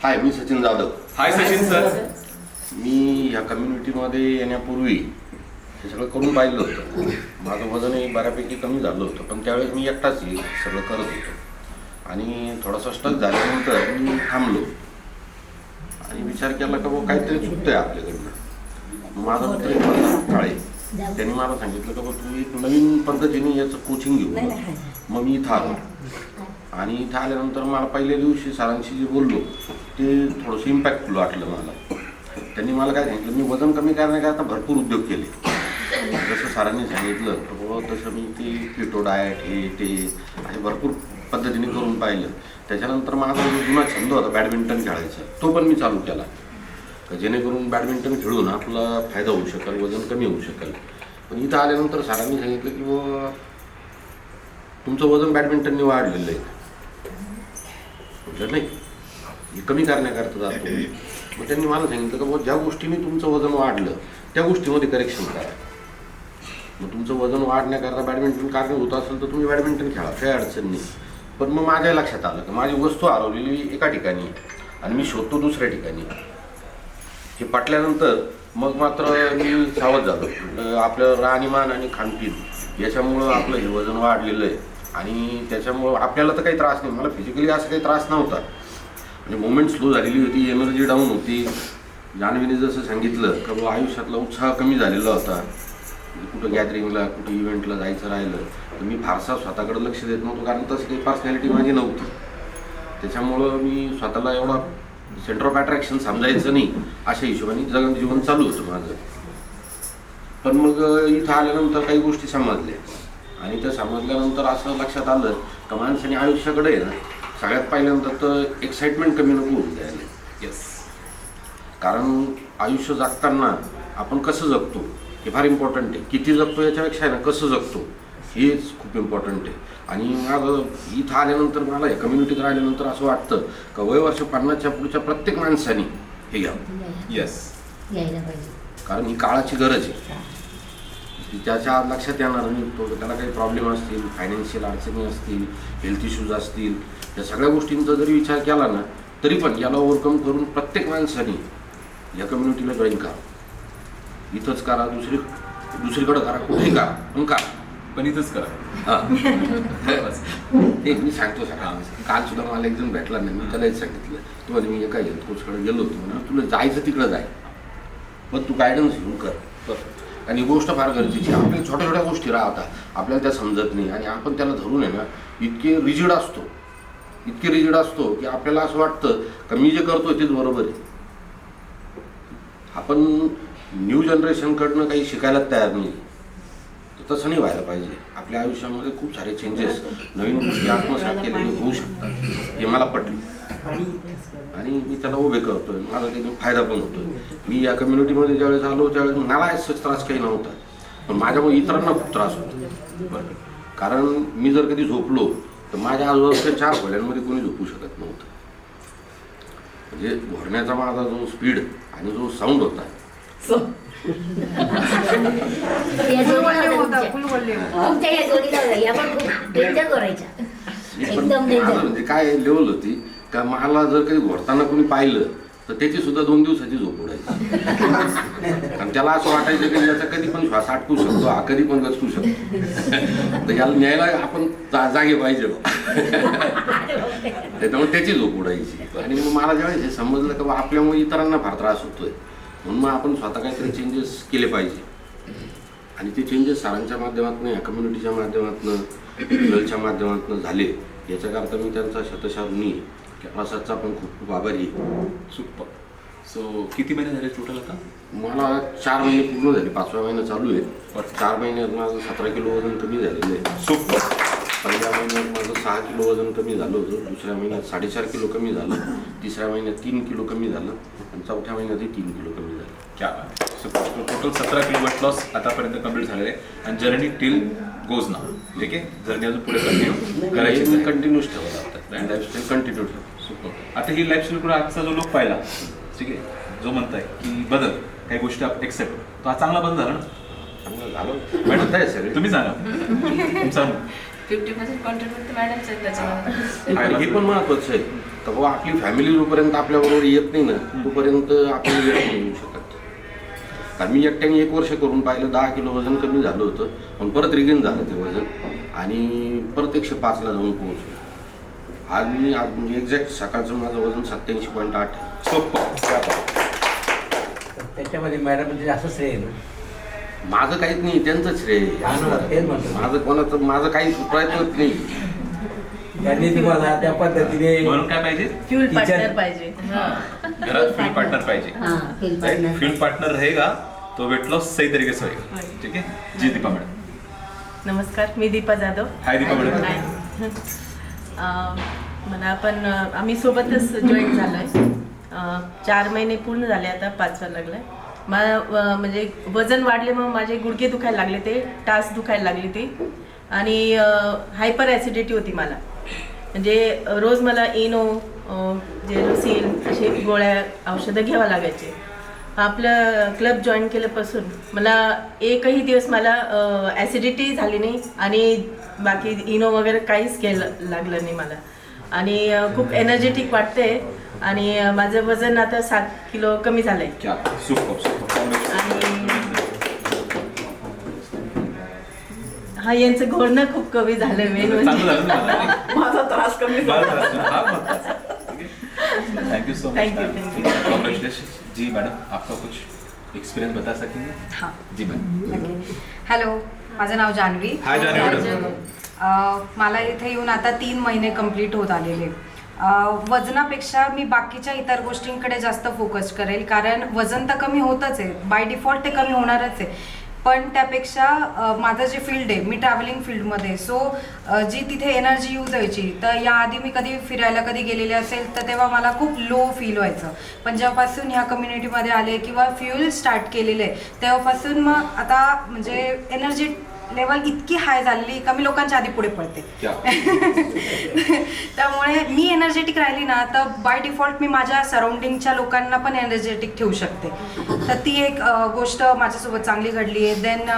हाय, मी सचिन जाधव. हाय Sachin sir. मी या कम्युनिटीमध्ये येण्यापूर्वी हे सगळं करून पाहिलं होतं. माझं वजनही बऱ्यापैकी कमी झालं होतं, पण त्यावेळेस मी एकटाच हे सगळं करत होतो आणि थोडासा स्टक झाल्यानंतर मी थांबलो आणि विचार केला का काहीतरी चुकतंय आपल्याकडनं. माझा मित्र एक होता काळे, त्यांनी मला सांगितलं का तू एक नवीन पद्धतीने याचं कोचिंग घेऊ. मग मी इथं आलो आणि इथं आल्यानंतर मला पहिल्या दिवशी सरांशी जे बोललो ते थोडंसं इम्पॅक्टफुल वाटलं मला. त्यांनी मला काय सांगितलं, मी वजन कमी करण्याकरता भरपूर उद्योग केले. जसं सरांनी सांगितलं तर तसं मी ते किटो डाएट हे ते असे भरपूर पद्धतीने करून पाहिलं. त्याच्यानंतर माझा जो जुना छंद होता बॅडमिंटन खेळायचा, तो पण मी चालू केला, जेणेकरून बॅडमिंटन खेळून आपला फायदा होऊ शकेल, वजन कमी होऊ शकेल. पण इथं आल्यानंतर सरांनी सांगितलं की बुवा तुमचं वजन बॅडमिंटनने वाढलेलं आहे. म्हटलं नाही, हे कमी करण्याकरता जातो. मग त्यांनी मला सांगितलं का बुवा ज्या गोष्टीने तुमचं वजन वाढलं त्या गोष्टीमध्ये करेक्शन करा. मग तुमचं वजन वाढण्याकरता बॅडमिंटन कारणीभूत असेल तर तुम्ही बॅडमिंटन खेळा, काही अडचण नाही. पण मग माझ्या लक्षात आलं की माझी वस्तू हरवलेली एका ठिकाणी आणि मी शोधतो दुसऱ्या ठिकाणी. हे पटल्यानंतर मग मात्र मी सावध झालो. आपलं राहणीमान आणि खानपीन याच्यामुळं आपलं हे वजन वाढलेलं आहे आणि त्याच्यामुळं आपल्याला तर काही त्रास नाही. मला फिजिकली असं काही त्रास नव्हता, म्हणजे मुवमेंट स्लो झालेली होती, एनर्जी डाऊन होती. जान्हवीने जसं सांगितलं का बुवा आयुष्यातला उत्साह कमी झालेला होता. कुठं गॅदरिंगला कुठं इव्हेंटला जायचं राहिलं तर मी फारसा स्वतःकडे लक्ष देत नव्हतो, कारण तसं काही पर्सनॅलिटी माझी नव्हती. त्याच्यामुळं मी स्वतःला एवढा सेंटर ऑफ अट्रॅक्शन समजायचं नाही अशा हिशोबाने जीवन चालू होतं माझं. पण मग इथं आल्यानंतर काही गोष्टी समजल्या आणि त्या समजल्यानंतर असं लक्षात आलं का माणसाने आयुष्याकडे आहे ना सगळ्यात पहिल्यांदा तर एक्साइटमेंट कमी नको होऊन द्यायला. येस. कारण आयुष्य जगताना आपण कसं जगतो हे फार इम्पॉर्टंट आहे. किती जगतो याच्यापेक्षा आहे ना कसं जगतो हेच खूप इम्पॉर्टंट आहे. आणि माझं इथं आल्यानंतर मला या कम्युनिटीत राहिल्यानंतर असं वाटतं का वय वर्ष 50च्या पुढच्या प्रत्येक माणसाने हे घ्यावं. येस. कारण ही काळाची गरज आहे. त्याच्या लक्षात येणार नाही तो त्याला काही प्रॉब्लेम असतील, फायनान्शियल अडचणी असतील, हेल्थ इश्यूज असतील, या सगळ्या गोष्टींचा जरी विचार केला ना तरी पण याला ओव्हरकम करून प्रत्येक माणसाने या कम्युनिटीला जॉईन करा. इथंच करा, दुसरीकडं करा, कुठेही करा, पण करा, पण इथंच करा. हां. ते मी सांगतो सगळं. काल सुद्धा मला एक जण भेटला नाही, मी त्याला एक सांगितलं तुम्हाला मी एका हेल्थ कोचकडे गेलो होतो म्हणून तुला जायचं तिकडं जाय, पण तू गायडन्स घेऊन कर. आणि ही गोष्ट फार गरजेची आहे. आपल्या छोट्या छोट्या गोष्टी राहतात, आपल्याला त्या समजत नाही आणि आपण त्याला धरून आहे ना इतके रिजिड असतो की आपल्याला असं वाटतं का मी जे करतोय तेच बरोबर आहे. आपण न्यू जनरेशनकडनं काही शिकायला तयार नाही. तसं नाही व्हायला पाहिजे. आपल्या आयुष्यामध्ये खूप सारे चेंजेस, नवीन गोष्टी आत्मसात केलेले होऊ शकतात, हे मला पटलं आणि मी त्याला उभे करतोय. माझा त्याचा फायदा पण होतोय. मी या कम्युनिटीमध्ये ज्यावेळेस आलो त्यावेळेस मला असंच त्रास काही नव्हता, पण माझ्यामुळे इतरांना खूप त्रास होतो. कारण मी जर कधी झोपलो तर माझ्या आजूबाजूच्या 4 खोल्यांमध्ये कोणी झोपू शकत नव्हतं. म्हणजे घोरण्याचा माझा जो स्पीड आणि जो साऊंड होता म्हणजे काय लेवल होती का मला जर कधी घोरताना कोणी पाहिलं तर त्याची सुद्धा 2 दिवसाची झोप उडायची. आणि त्याला असं वाटायचं की याचा कधी पण श्वास अटकू शकतो, हा कधी पण गचकू शकतो, तर याला न्यायला आपण जागे पाहिजे. त्याच्यामुळे त्याची झोप उडायची. आणि मग मला ज्यावेळेस हे समजलं की आपल्यामुळे इतरांना फार त्रास होतोय, म्हणून मग आपण स्वतः काहीतरी चेंजेस केले पाहिजे. आणि ते चेंजेस सरांच्या माध्यमातून, या कम्युनिटीच्या माध्यमातून, गर्लच्या माध्यमातून झाले. याच्याकरता मी त्यांचा शतशः ऋणी आहे. प्रसादचा पण खूप खूप आभारी आहे. सुपर. सो किती महिने झाले टोटल आता? मला 4 महिने पूर्ण झाले, 5वा महिना चालू आहे. 4 महिन्यात माझं 17 किलो वजन कमी झालेलं आहे. सुपर. पहिल्या महिन्यात माझं 6 किलो वजन कमी झालं होतं, दुसऱ्या महिन्यात 4.5 किलो कमी झालं, तिसऱ्या महिन्यात 3 किलो कमी झालं आणि चौथ्या महिन्यातही 3 किलो कमी झालं. क्या टोटल 17 किलो वेट लॉस आतापर्यंत कम्प्लीट झालेलं आहे आणि जर्नी टिल गोज ना. ठीक आहे, जर्नी अजून पुढे कंटिन्यू करायची, कंटिन्यूच ठेवावं लागतं आणि लाईफस्टाईल कंटिन्यू ठेवा. सुपर. आता ही लाईफस्टाईल पुढे आजचा जो लोक पाहिला, ठीक आहे, जो म्हणताय की बदल काही गोष्टी एक्सेप्ट, तो हा चांगला बदल झाला ना? चांगलं झालं मॅडम. आहे सगळे तुम्ही सांगा तुमचा 50% कॉन्ट्रीब्यूट मॅडमचं आहे त्याच्यामध्ये. हे पण महत्वाचं आहे तर बाबा आपली फॅमिली जोपर्यंत आपल्याबरोबर येत नाही ना तोपर्यंत आपण वेळ नाही येऊ शकत. कारण मी एकट्याने 1 वर्ष करून पाहिलं, 10 किलो वजन कमी झालं होतं, पण परत रिगेन झालं ते वजन आणि परत 105ला जाऊन पोहोचलो. आज म्हणजे एक्झॅक्ट सकाळचं माझं वजन 87.8. त्याच्यामध्ये मॅडम म्हणजे असं श्रेय आहे ना. माझं काहीच नाही, त्यांचं श्रेय आहे. तेच म्हणतो. माझं काही प्रयत्नच नाही. त्यांनी तुम्हाला त्या पद्धतीने म्हणून काय पाहिजे, फ्यूल Teacher. पार्टनर पाहिजे. घरात फ्यूल पार्टनर पाहिजे. फ्यूल पार्टनर रहेगा तो वेट लॉस सही तरीके से होगा. ठीक है जी दीपा मैडम. नमस्कार, मी दीपा जाधव. हाय दीपा मैडम. हाय. मला पण आम्ही सोबतच जॉईन झालोय. 4 महिने पूर्ण झाले, आता 5वा लागलाय. मला म्हणजे वजन वाढले मग माझे गुडघे दुखायला लागले, ते टास दुखायला लागली ती आणि हायपर ॲसिडिटी होती मला. म्हणजे रोज मला इनो, जेरोसिल असे गोळ्या औषधं घ्यावं लागायचे. आपलं क्लब जॉईन केल्यापासून मला एकही दिवस मला ॲसिडिटी झाली नाही आणि बाकी इनो वगैरे काहीच घ्यायला लागलं नाही मला. आणि खूप एनर्जेटिक वाटते आणि माझं वजन आता 7 किलो कमी झालं आहे. क्या सुपर. हा, यांचं घोरणं खूप कमी झालं. मेन म्हणजे माझा त्रास कमी झाला. Thank you so much. Thank you. Congratulation. जी मैडम, आपका कुछ एक्सपीरियंस बता सकेंगे? हाँ. जी मैम. हॅलो, माझं नाव जान्हवी. हाय जान्हवी मॅडम. मला इथे येऊन आता 3 महिने कंप्लीट होत आलेले. वजनापेक्षा मी बाकीच्या इतर गोष्टींकडे जास्त फोकस करेल, कारण वजन तर कमी होतच आहे, बाय डिफॉल्ट ते कमी होणारच आहे. पण त्यापेक्षा माझं जे फील्ड आहे, मी ट्रॅव्हलिंग फील्डमध्ये, सो जी तिथे एनर्जी यूज व्हायची, तर याआधी मी कधी फिरायला कधी गेलेले असेल तर तेव्हा मला खूप लो फील व्हायचं. पण जेव्हापासून ह्या कम्युनिटीमध्ये आले किंवा फ्युल स्टार्ट केलेलं आहे तेव्हापासून मग आता म्हणजे एनर्जी लेवल इतकी हाय झालेली का मी लोकांच्या आधी पुढे पडते. त्यामुळे मी एनर्जेटिक राहिली ना तर बाय डिफॉल्ट मी माझ्या सराउंडिंगच्या लोकांना पण एनर्जेटिक ठेवू शकते. तर ती एक गोष्ट माझ्यासोबत चांगली घडली आहे. देन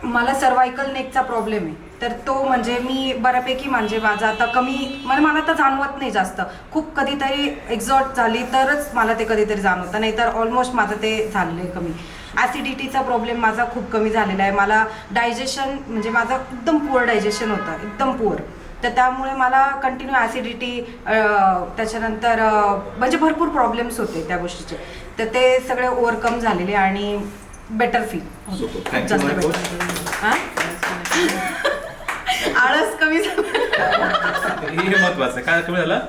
मला सर्वायकल नेकचा प्रॉब्लेम आहे, तर तो म्हणजे मी बऱ्यापैकी म्हणजे माझा आता कमी म्हणजे मला तर जाणवत नाही जास्त. खूप कधीतरी एक्झॉट झाली तरच मला ते कधीतरी जाणवतं, नाही तर ऑलमोस्ट माझं ते झालेलं आहे कमी. ॲसिडिटीचा प्रॉब्लेम माझा खूप कमी झालेला आहे. मला डायजेशन म्हणजे माझं एकदम पुअर डायजेशन होतं, एकदम पुअर. तर त्यामुळे मला कंटिन्यू ॲसिडिटी, त्याच्यानंतर म्हणजे भरपूर प्रॉब्लेम्स होते त्या गोष्टीचे. तर ते सगळे ओव्हरकम झालेले आणि बेटर फील जास्त बेटर. हां, आळस कमी झालं. हे महत्वाचं आहे. काय कमी झालं?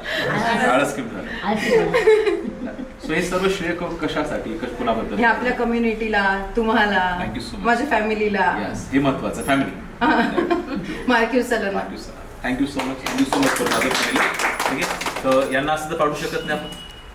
आळस कमी झालं. सो हे सर्व श्रेय कशासाठी, कुणाबद्दल? हे आपल्या कम्युनिटीला, तुम्हाला, Thank you so much. माझ्या फॅमिलीला, हे महत्वाचं, फॅमिली. मार्क्यू सरांना. Thank you so much. Thank you so much for माझं फॅमिली. ठीक आहे, तर यांना असं तर पाडू शकत नाही आपण.